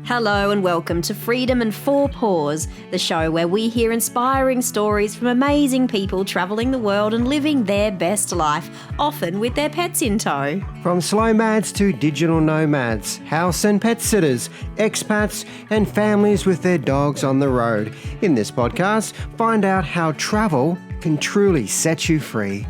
Hello and welcome to Freedom and Four Paws, the show where we hear inspiring stories from amazing people travelling the world and living their best life, often with their pets in tow. From slow mads to digital nomads, house and pet sitters, expats and families with their dogs on the road. In this podcast, find out how travel can truly set you free.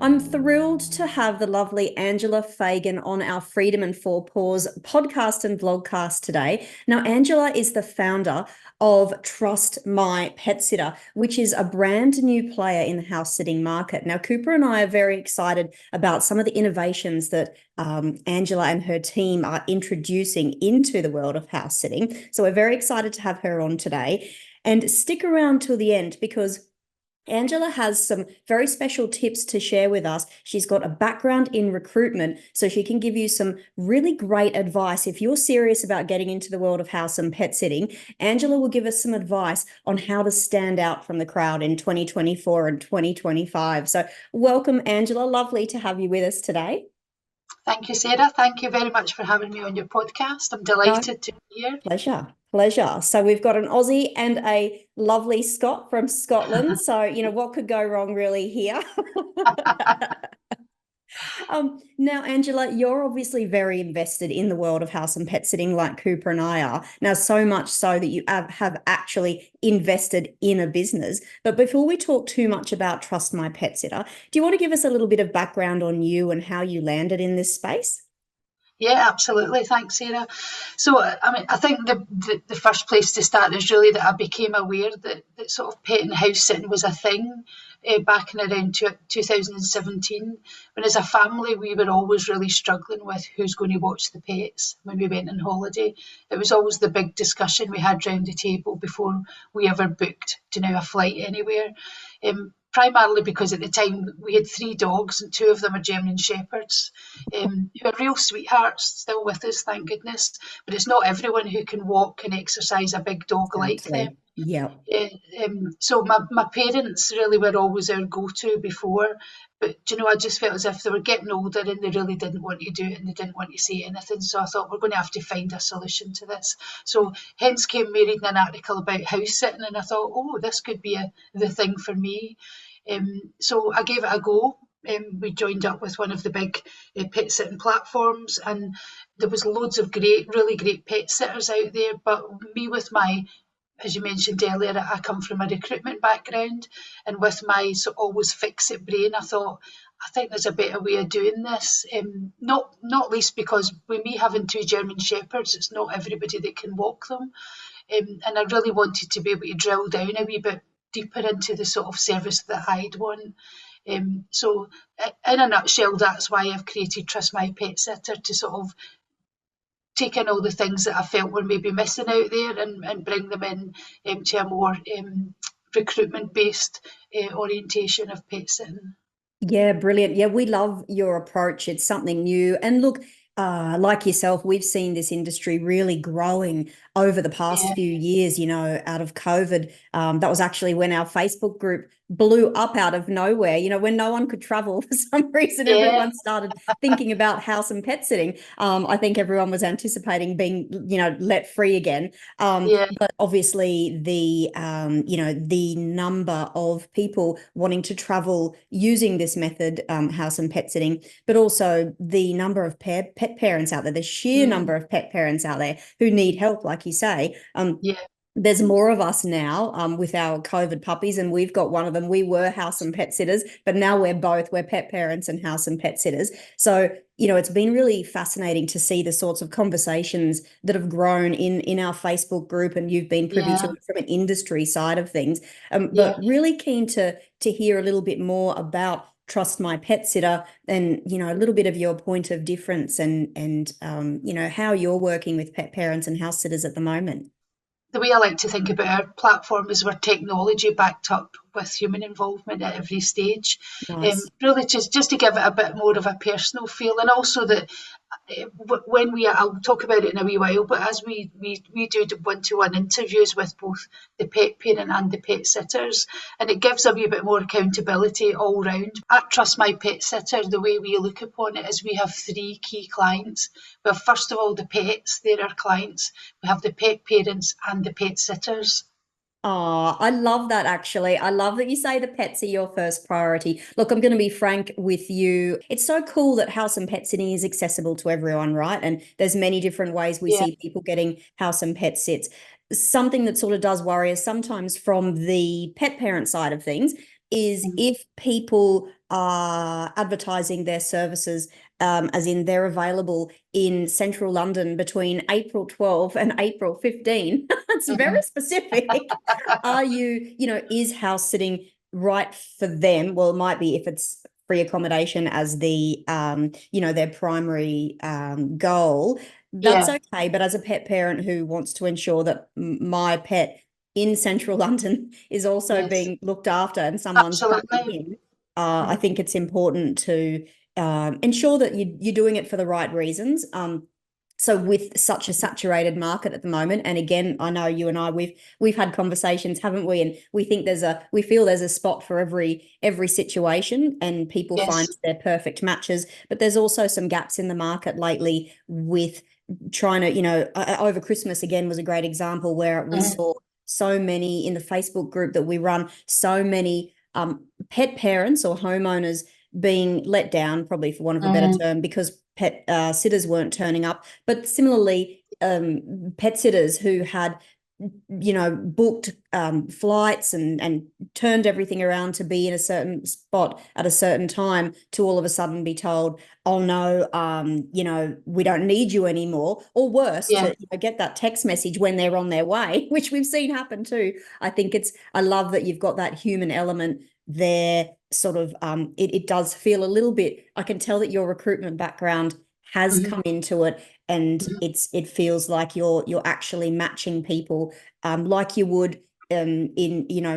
I'm thrilled to have the lovely Angela Fagan on our Freedom and Four Paws podcast and vlogcast today. Now, Angela is the founder of Trust My Pet Sitter, which is a brand new player in the house sitting market. Now, Cooper and I are very excited about some of the innovations that Angela and her team are introducing into the world of house sitting. So we're very excited to have her on today. And stick around till the end because Angela has some very special tips to share with us. She's got a background in recruitment, so she can give you some really great advice. If you're serious about getting into the world of house and pet sitting, Angela will give us some advice on how to stand out from the crowd in 2024 and 2025. So welcome, Angela. Lovely to have you with us today. Thank you, Sarah. Thank you very much for having me on your podcast. I'm delighted to be here. Pleasure. So we've got an Aussie and a lovely Scot from Scotland. So, what could go wrong really here? Now, Angela, you're obviously very invested in the world of house and pet sitting like Cooper and I are. Now, so much so that you have actually invested in a business. But before we talk too much about Trust My Pet Sitter, do you want to give us a little bit of background on you and how you landed in this space? Yeah, absolutely. Thanks, Sarah. So, I think the first place to start is really that I became aware that sort of pet and house sitting was a thing back in around 2017, when as a family we were always really struggling with who's going to watch the pets when we went on holiday. It was always the big discussion we had round the table before we ever booked a flight anywhere. Primarily because at the time we had 3 dogs and 2 of them are German Shepherds, who are real sweethearts, still with us, thank goodness. But it's not everyone who can walk and exercise a big dog like them. Yeah. So my parents really were always our go-to before. But, I just felt as if they were getting older and they really didn't want to do it and they didn't want to say anything. So I thought we're going to have to find a solution to this. So hence came me reading an article about house sitting and I thought, oh, this could be the thing for me. So I gave it a go. We joined up with one of the big pet sitting platforms and there was loads of really great pet sitters out there. But me with my, as you mentioned earlier, I come from a recruitment background, and with my always fix-it brain, I thought, I think there's a better way of doing this. Not least because with me having 2 German Shepherds, it's not everybody that can walk them. And I really wanted to be able to drill down a wee bit deeper into the sort of service that I'd want. So in a nutshell, that's why I've created Trust My Pet Sitter, to sort of take in all the things that I felt were maybe missing out there and bring them in to a more recruitment-based orientation of pet sitting. Yeah, brilliant. Yeah, we love your approach. It's something new. And look, like yourself, we've seen this industry really growing over the past few years, out of COVID. That was actually when our Facebook group blew up out of nowhere, when no one could travel for some reason, everyone started thinking about house and pet sitting. I think everyone was anticipating being, let free again. But obviously the number of people wanting to travel using this method, house and pet sitting, but also the number of pet parents out there, the sheer number of pet parents out there who need help, like you say. There's more of us now with our COVID puppies, and we've got one of them. We were house and pet sitters, but now we're pet parents and house and pet sitters. So, it's been really fascinating to see the sorts of conversations that have grown in our Facebook group, and you've been privy to it from an industry side of things. But really keen to hear a little bit more about Trust My Pet Sitter and, a little bit of your point of difference and how you're working with pet parents and house sitters at the moment. The way I like to think about our platform is we're technology backed up with human involvement at every stage. Nice. Really just to give it a bit more of a personal feel, and also that when I'll talk about it in a wee while, but as we do one-to-one interviews with both the pet parent and the pet sitters, and it gives a wee bit more accountability all round. At Trust My Pet Sitter, the way we look upon it is we have three key clients. We have, first of all, the pets, they're our clients. We have the pet parents and the pet sitters. Oh, I love that actually. I love that you say the pets are your first priority. Look, I'm going to be frank with you. It's so cool that house and pet sitting is accessible to everyone, right? And there's many different ways we Yeah. see people getting house and pet sits. Something that sort of does worry us sometimes from the pet parent side of things is if people are advertising their services, as in they're available in central London between April 12 and April 15. It's very specific. Are you, is house sitting right for them? Well, it might be if it's free accommodation as the, their primary goal. That's Yeah. okay. But as a pet parent who wants to ensure that my pet in central London is also Yes. being looked after and someone's backing Absolutely. him, I think it's important to ensure that you're doing it for the right reasons. So with such a saturated market at the moment, and again, I know you and I we've had conversations, haven't we? And we feel there's a spot for every situation, and people find Yes. their perfect matches. But there's also some gaps in the market lately with trying to, over Christmas again was a great example where we saw so many in the Facebook group that we run, so many pet parents or homeowners being let down, probably for want of a better term, because pet sitters weren't turning up. But similarly, pet sitters who had, booked flights and turned everything around to be in a certain spot at a certain time to all of a sudden be told, oh no, we don't need you anymore, or worse, Yeah. to get that text message when they're on their way, which we've seen happen too. I love that you've got that human element there. Sort of it does feel a little bit, I can tell that your recruitment background has come into it, and it feels like you're actually matching people like you would in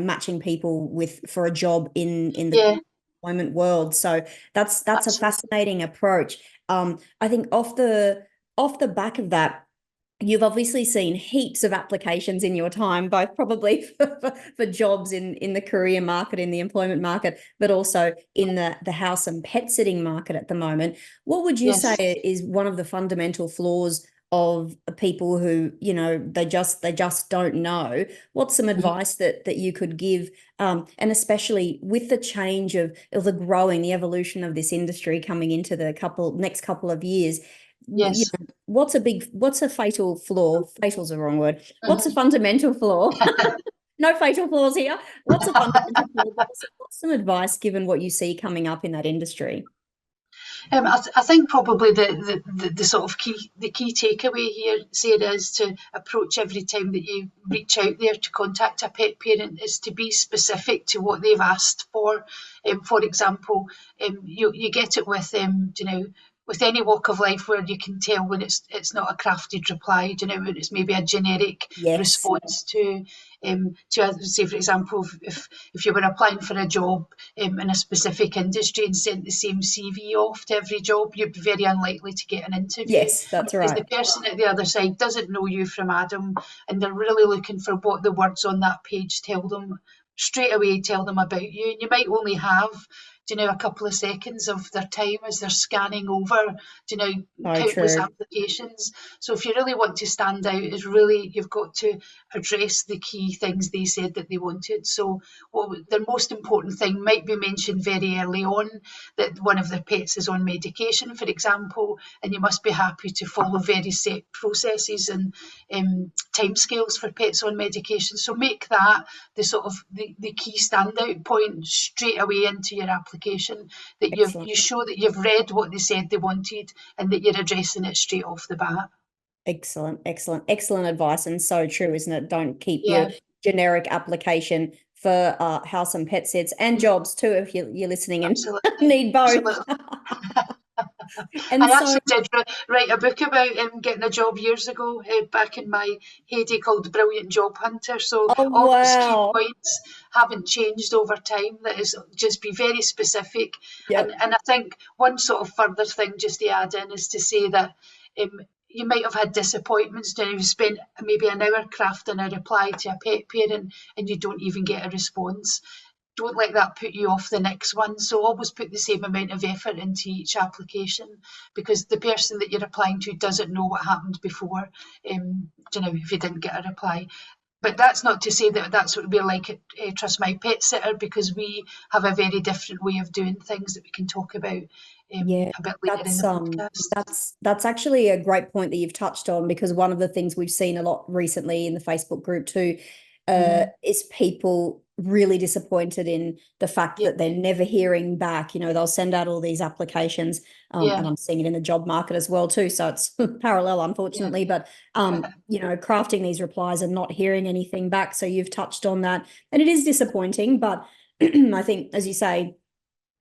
matching people for a job in the Yeah. employment world. So that's a Absolutely. fascinating approach. I think off the back of that, you've obviously seen heaps of applications in your time, both probably for jobs in the career market, in the employment market, but also in the house and pet sitting market at the moment. What would you say Yes. is one of the fundamental flaws of people who, they just don't know? What's some advice that you could give, and especially with the change of the evolution of this industry coming into the next couple of years? Yes. What's a fatal flaw? Fatal's the wrong word. What's a fundamental flaw? No fatal flaws here. What's a fundamental flaw? What's some advice given what you see coming up in that industry? I think probably the sort of key takeaway here, Sarah, is to approach every time that you reach out there to contact a pet parent is to be specific to what they've asked for. For example, you get it with with any walk of life where you can tell when it's not a crafted reply, when it's maybe a generic Yes. response say, for example, if you were applying for a job in a specific industry and sent the same CV off to every job, you'd be very unlikely to get an interview. Yes, that's Because right. the person at the other side doesn't know you from Adam, and they're really looking for what the words on that page tell them, straight away tell them about you. And you might only have a couple of seconds of their time as they're scanning over, So countless true. applications. So if you really want to stand out, is really you've got to address the key things they said that they wanted. So what their most important thing might be mentioned very early on, that one of their pets is on medication, for example, and you must be happy to follow very set processes and timescales for pets on medication. So make that the sort of the key standout point straight away into your application, that Excellent. you show that you've read what they said they wanted and that you're addressing it straight off the bat. Excellent. Excellent. Excellent advice, and so true, isn't it? Don't keep your Yeah, generic application for house and pet sits and jobs too, if you're listening and absolutely. need both. Absolutely. And I so, actually did write a book about getting a job years ago, back in my heyday, called Brilliant Job Hunter. So oh, all those key wow. points haven't changed over time. That is just be very specific. Yep. And I think one sort of further thing just to add in is to say that you might have had disappointments. You've spent maybe an hour crafting a reply to a pet parent and you don't even get a response. Don't let that put you off the next one. So always put the same amount of effort into each application, because the person that you're applying to doesn't know what happened before, if you didn't get a reply. But that's not to say that that's what we're like at Trust My Pet Sitter, because we have a very different way of doing things that we can talk about Yeah, a bit later in the podcast. that's actually a great point that you've touched on, because one of the things we've seen a lot recently in the Facebook group too, Mm-hmm. is people really disappointed in the fact Yeah, that they're never hearing back. They'll send out all these applications, and yeah, I'm seeing it in the job market as well too. So it's parallel, yeah. unfortunately, but crafting these replies and not hearing anything back. So you've touched on that, and it is disappointing, but I think, as you say,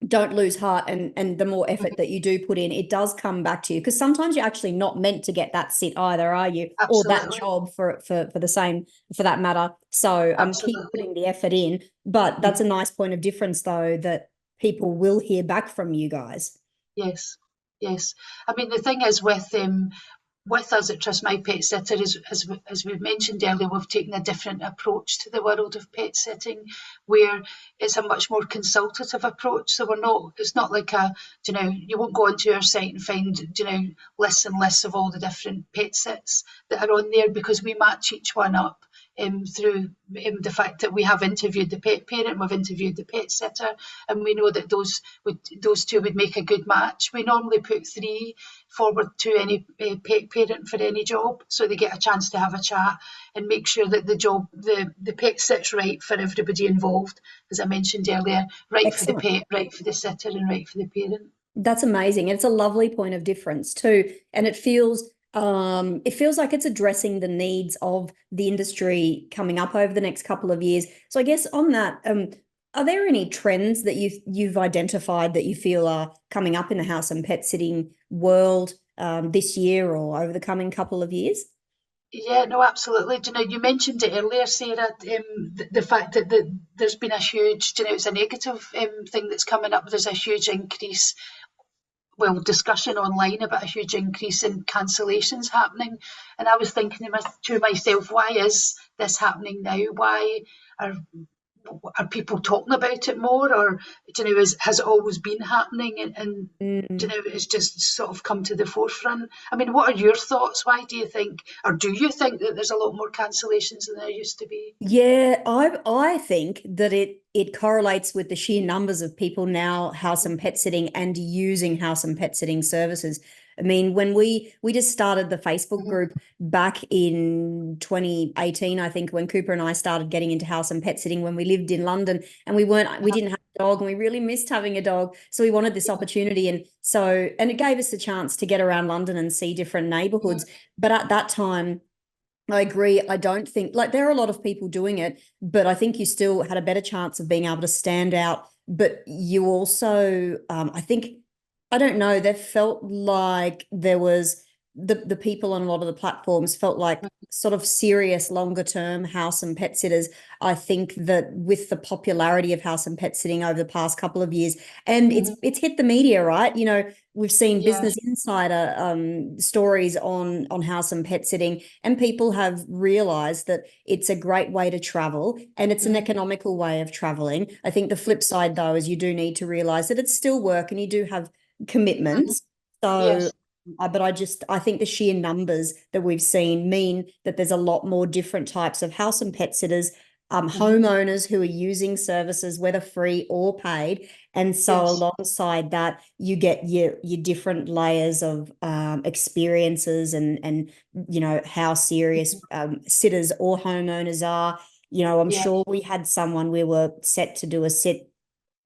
don't lose heart, and the more effort that you do put in, it does come back to you, because sometimes you're actually not meant to get that sit either, are you, or that Absolutely, job for the same, for that matter. So keep absolutely. putting the effort in, but that's a nice point of difference though, that people will hear back from you guys. Yes, yes. I mean, the thing is with us at Trust My Pet Sitter, as we've mentioned earlier, we've taken a different approach to the world of pet sitting, where it's a much more consultative approach. So it's not like you won't go onto our site and find, lists and lists of all the different pet sits that are on there, because we match each one up through the fact that we have interviewed the pet parent, we've interviewed the pet sitter, and we know that those two would make a good match. We normally put three forward to any pet parent for any job, so they get a chance to have a chat and make sure that the pet sits right for everybody involved, as I mentioned earlier, right for the Excellent. pet, right for the sitter, and right for the parent. That's amazing. And it's a lovely point of difference too. And it feels like it's addressing the needs of the industry coming up over the next couple of years. So I guess on that, are there any trends that you've identified that you feel are coming up in the house and pet sitting world, this year or over the coming couple of years? Yeah, no, absolutely. Do you know, you mentioned it earlier, Sarah, the fact that there's been a huge, it's a negative thing that's coming up. There's a huge increase, well, discussion online about a huge increase in cancellations happening. And I was thinking to myself, why is this happening now? Why are are people talking about it more, or has it always been happening, and Mm. it's just sort of come to the forefront? I mean, what are your thoughts? Why do you think, or do you think, that there's a lot more cancellations than there used to be? Yeah, I think that it correlates with the sheer numbers of people now house and pet sitting and using house and pet sitting services. I mean, when we just started the Facebook Mhm. group back in 2018, I think, when Cooper and I started getting into house and pet sitting when we lived in London, and we didn't have a dog, and we really missed having a dog. So we wanted this opportunity, and it gave us a chance to get around London and see different neighborhoods. But at that time, I agree. I don't think, like, there are a lot of people doing it, but I think you still had a better chance of being able to stand out. But you also, I think, I don't know, they felt like there was the people on a lot of the platforms felt like sort of serious longer term house and pet sitters. I think that with the popularity of house and pet sitting over the past couple of years, and Mhm. it's hit the media, right? We've seen Yeah. Business Insider stories on house and pet sitting, and people have realized that it's a great way to travel, and it's an Mhm. economical way of traveling. I think the flip side, though, is you do need to realize that it's still work and you do have Mhm. commitments. So, Yes. but I think the sheer numbers that we've seen mean that there's a lot more different types of house and pet sitters, Mhm. homeowners who are using services, whether free or paid. And so Yes. alongside that, you get your different layers of experiences, and how serious sitters or homeowners are. I'm Yeah. sure we had someone, we were set to do a sit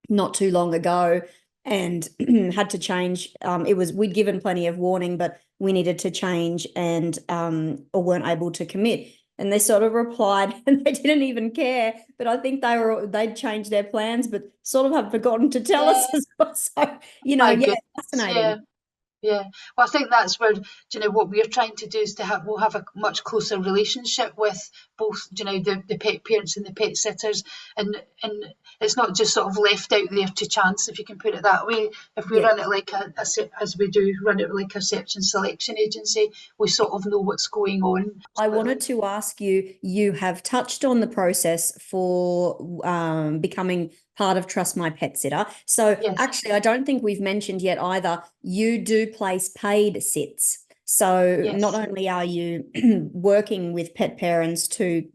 not too long ago, and had to change. We'd given plenty of warning, but we needed to change, and or weren't able to commit. And they sort of replied, and they didn't even care. But I think they'd changed their plans, but sort of have forgotten to tell Yeah. us as well. So, My yeah, goodness. Yeah. fascinating. Yeah, well, I think that's where, what we're trying to do is we'll have a much closer relationship with both, the pet parents and the pet sitters, and it's not just sort of left out there to chance, if you can put it that way. If we Yeah. run it like as we do run it like a search and selection agency, we sort of know what's going on. I wanted to ask you, you have touched on the process for becoming part of Trust My Pet Sitter. So Yes, actually, I don't think we've mentioned yet either, you do place paid sits. So not yes, only are you working with pet parents to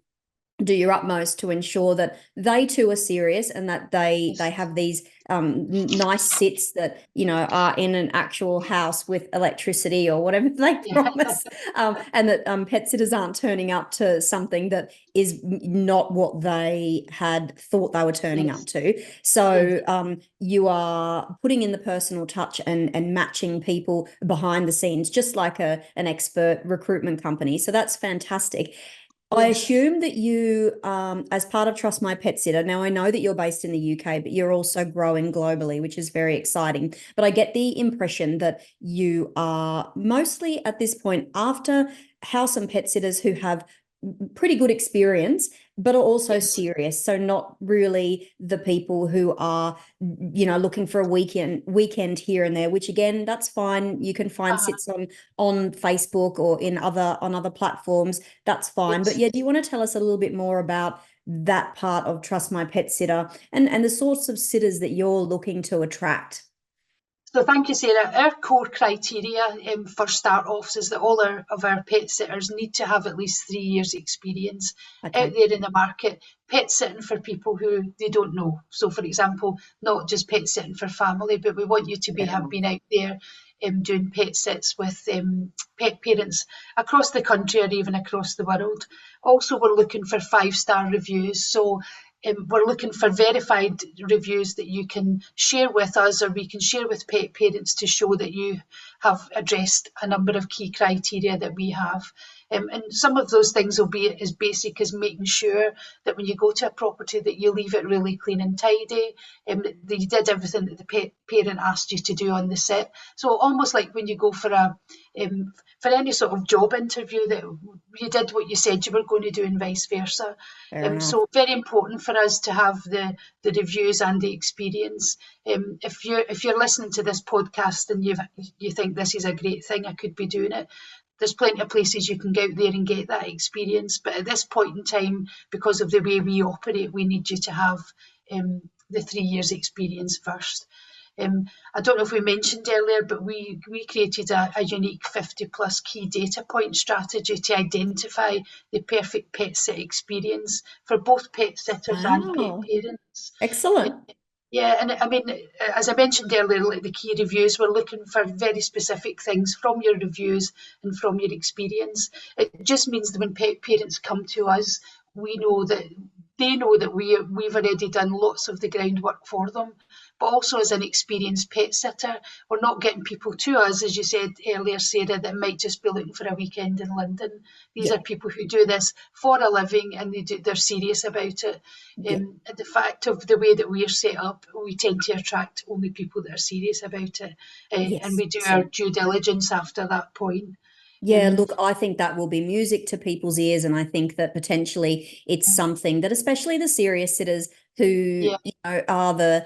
do your utmost to ensure that they too are serious and that they yes, have these nice sits that are in an actual house with electricity or whatever they yeah, promise, and that pet sitters aren't turning up to something that is not what they had thought they were turning up yes, to. yes, So you are putting in the personal touch and matching people behind the scenes, just like an expert recruitment company. So that's fantastic. I yes. assume that you, as part of Trust My Pet Sitter, now I know that you're based in the UK, but you're also growing globally, which is very exciting. But I get the impression that you are mostly at this point after house and pet sitters who have pretty good experience, but are also Yes. serious. So not really the people who are, looking for a weekend here and there, which again, that's fine. You can find Uh, sits on Facebook or on other platforms. That's fine. But yes. yeah, do you want to tell us a little bit more about that part of Trust My Pet Sitter and the sorts of sitters that you're looking to attract? So thank you, Sarah. Our core criteria for start-offs is that all of our pet sitters need to have at least 3 years experience out Okay, there in the market, pet sitting for people who they don't know. So for example, not just pet sitting for family, but we want you to fair have enough. been out there doing pet sits with pet parents across the country or even across the world. Also, we're looking for 5-star reviews. So we're looking for verified reviews that you can share with us or we can share with pet parents to show that you have addressed a number of key criteria that we have. And some of those things will be as basic as making sure that when you go to a property that you leave it really clean and tidy, that you did everything that the pet parent asked you to do on the sit. So almost like when you go for any sort of job interview, that you did what you said you were going to do and vice versa. Fair enough. So very important for us to have the reviews and the experience. If you're listening to this podcast and you think this is a great thing, I could be doing it. There's plenty of places you can go out there and get that experience. But at this point in time, because of the way we operate, we need you to have the 3 years experience first. I don't know if we mentioned earlier, but we created a unique 50 plus key data point strategy to identify the perfect pet sit experience for both pet sitters and pet Wow. parents. Excellent. Yeah, and I mean, as I mentioned earlier, like the key reviews, we're looking for very specific things from your reviews and from your experience. It just means that when pet parents come to us, we know that they know that we've already done lots of the groundwork for them. But also as an experienced pet sitter, we're not getting people to us, as you said earlier, Sarah, that might just be looking for a weekend in London. These Yeah. are people who do this for a living and they're serious about it. Yeah. The fact of the way that we're set up, we tend to attract only people that are serious about it, and Yes. we do our Excellent. due diligence after that point. Yeah, Um, look, I think that will be music to people's ears. And I think that potentially it's something that, especially the serious sitters who, yeah, are the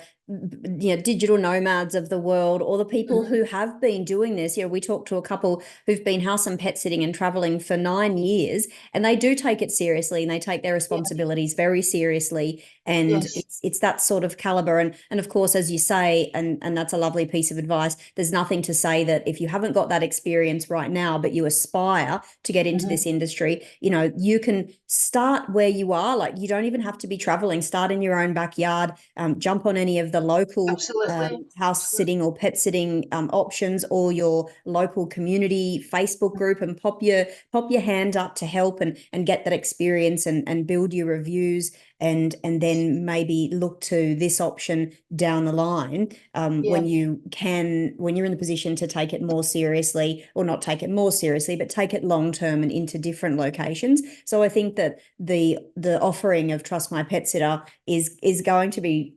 digital nomads of the world, or the people mhm, who have been doing this. We talked to a couple who've been house and pet sitting and traveling for 9 years, and they do take it seriously and they take their yeah, responsibilities very seriously. And yes, it's that sort of caliber. And of course, as you say, and that's a lovely piece of advice, there's nothing to say that if you haven't got that experience right now, but you aspire to get into mhm, this industry, you can start where you are. Like, you don't even have to be traveling. Start in your own backyard, jump on any of the local absolutely, house absolutely, sitting or pet sitting options, or your local community Facebook group, and pop your hand up to help and get that experience and build your reviews, and then maybe look to this option down the line, yeah, when you're in the position to take it more seriously, or not take it more seriously, but take it long term and into different locations. So I think that the offering of Trust My Pet Sitter is going to be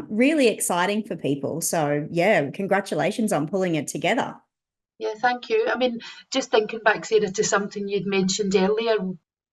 really exciting for people. So yeah, congratulations on pulling it together. Yeah, thank you. I mean, just thinking back, Sarah, to something you'd mentioned earlier,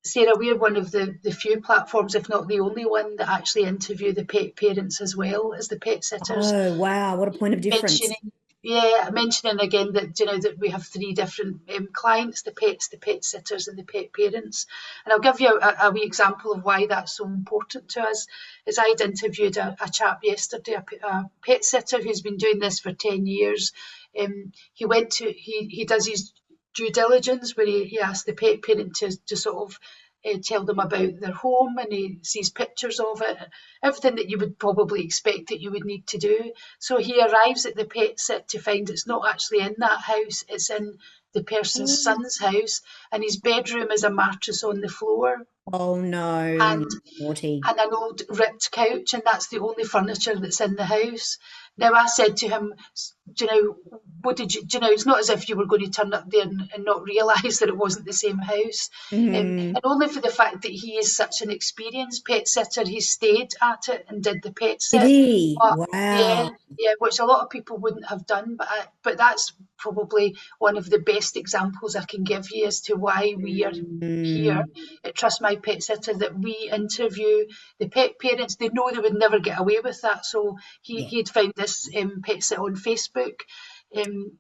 Sarah, we're one of the few platforms, if not the only one, that actually interview the pet parents as well as the pet sitters. Oh, wow. What a point of difference. Mentioning, yeah, mentioning again that that we have three different clients: the pets, the pet sitters, and the pet parents. And I'll give you a wee example of why that's so important to us. Is I'd interviewed a chap yesterday, a pet sitter who's been doing this for 10 years. He does his due diligence where he asks the pet parent to sort of tell them about their home, and he sees pictures of it, everything that you would probably expect that you would need to do. So he arrives at the pet sit to find it's not actually in that house, it's in the person's Oh, son's house, and his bedroom is a mattress on the floor oh no, and naughty. and an old ripped couch, and that's the only furniture that's in the house. Now I said to him, do you know, what did you, do you know, it's not as if you were going to turn up there and not realise that it wasn't the same house. Mm. And only for the fact that he is such an experienced pet sitter, he stayed at it and did the pet Did sit. he? But Wow. yeah, yeah, which a lot of people wouldn't have done. But that's probably one of the best examples I can give you as to why we are here Mm. at Trust My Pet Sitter, that we interview the pet parents. They know they would never get away with that. So Yeah. he'd found this pet sit on Facebook. Um,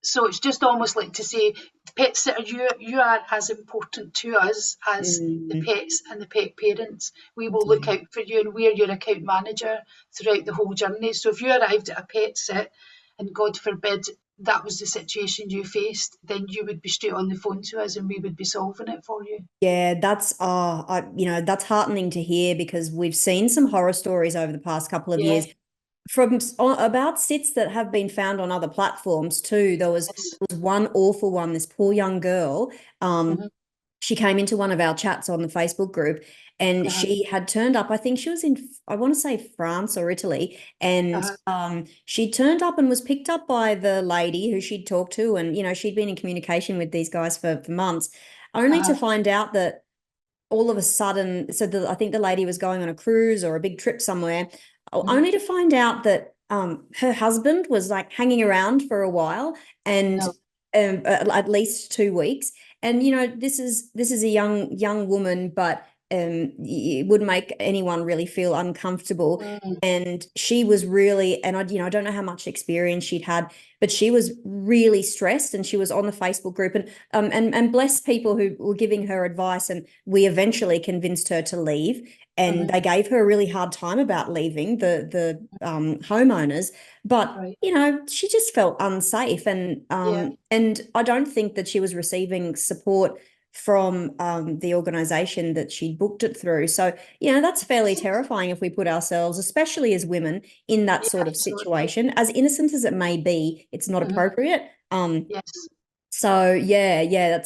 so it's just almost like to say, pet sitter, you are as important to us as the Mm. pets and the pet parents. We will look Yeah. out for you, and we're your account manager throughout the whole journey. So if you arrived at a pet sit and God forbid that was the situation you faced, then you would be straight on the phone to us and we would be solving it for you. Yeah, that's that's heartening to hear because we've seen some horror stories over the past couple of Yeah, years about sits that have been found on other platforms too. yes. There was one awful one, this poor young girl. Mhm. She came into one of our chats on the Facebook group and Uh-huh. she had turned up. I think she was in, I want to say France or Italy. And Uh-huh. she turned up and was picked up by the lady who she'd talked to. And, she'd been in communication with these guys for months, only to Uh-huh. find out that all of a sudden, I think the lady was going on a cruise or a big trip somewhere, Mhm. only to find out that her husband was like hanging around for a while and No. at least 2 weeks. And this is a young woman, but it would make anyone really feel uncomfortable. Mm. And she was really, and I don't know how much experience she'd had, but she was really stressed, and she was on the Facebook group, and bless people who were giving her advice, and we eventually convinced her to leave. And Mhm. they gave her a really hard time about leaving the homeowners, but Right. she just felt unsafe, Yeah. and I don't think that she was receiving support from the organization that she booked it through. So that's fairly terrifying if we put ourselves, especially as women, in that Yeah, sort of absolutely. situation. As innocent as it may be, it's not Mhm. appropriate. Yes. So yeah,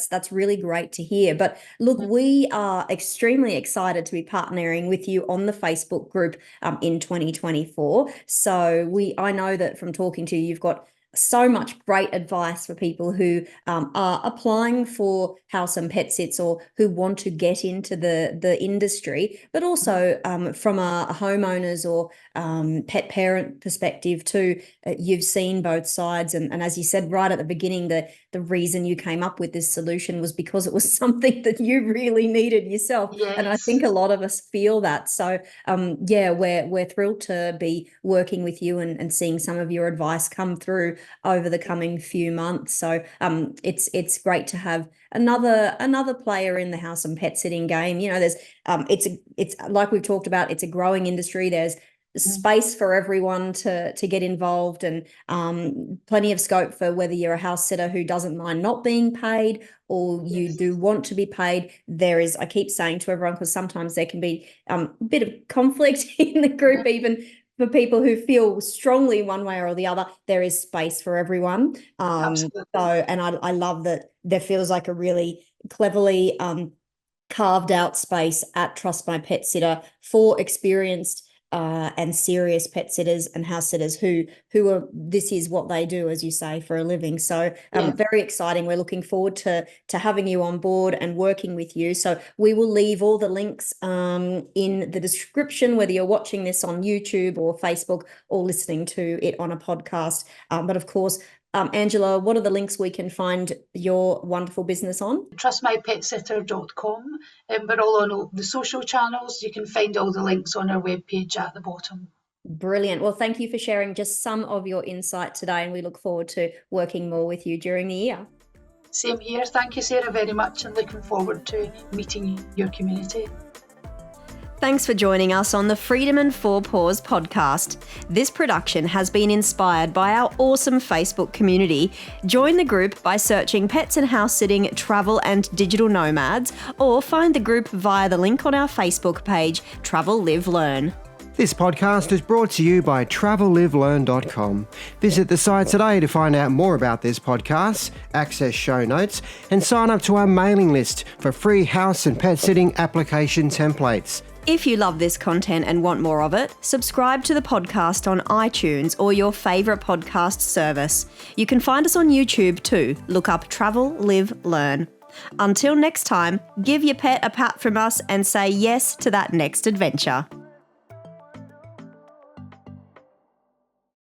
that's really great to hear. But look, Mhm. we are extremely excited to be partnering with you on the Facebook group in 2024. So I know that from talking to you, you've got so much great advice for people who are applying for house and pet sits or who want to get into the industry, but Mhm. also from a homeowners or pet parent perspective too. You've seen both sides, and as you said right at the beginning, the reason you came up with this solution was because it was something that you really needed yourself. And I Yes. think a lot of us feel that. So yeah, we're thrilled to be working with you and seeing some of your advice come through over the coming few months. So it's great to have another player in the house and pet sitting game. There's it's like we've talked about, it's a growing industry. There's Mhm. space for everyone to get involved, and plenty of scope for whether you're a house sitter who doesn't mind not being paid or you Yes. do want to be paid. There is, I keep saying to everyone, because sometimes there can be a bit of conflict in the Mhm. group, even for people who feel strongly one way or the other, there is space for everyone. Absolutely. And I love that there feels like a really cleverly carved out space at Trust My Pet Sitter for experienced and serious pet sitters and house sitters who are, this is what they do, as you say, for a living. So Yeah. very exciting. We're looking forward to having you on board and working with you. So we will leave all the links in the description, whether you're watching this on YouTube or Facebook or listening to it on a podcast. But of course, Angela, what are the links we can find your wonderful business on? trustmypetsitter.com. We're all on all the social channels. You can find all the links on our webpage at the bottom. Brilliant. Well, thank you for sharing just some of your insight today, and we look forward to working more with you during the year. Same here. Thank you, Sarah, very much, and looking forward to meeting your community. Thanks for joining us on the Freedom and Four Paws podcast. This production has been inspired by our awesome Facebook community. Join the group by searching Pets and House Sitting, Travel and Digital Nomads, or find the group via the link on our Facebook page, Travel, Live, Learn. This podcast is brought to you by TravelLiveLearn.com. Visit the site today to find out more about this podcast, access show notes, and sign up to our mailing list for free house and pet sitting application templates. If you love this content and want more of it, subscribe to the podcast on iTunes or your favourite podcast service. You can find us on YouTube too. Look up Travel, Live, Learn. Until next time, give your pet a pat from us and say yes to that next adventure.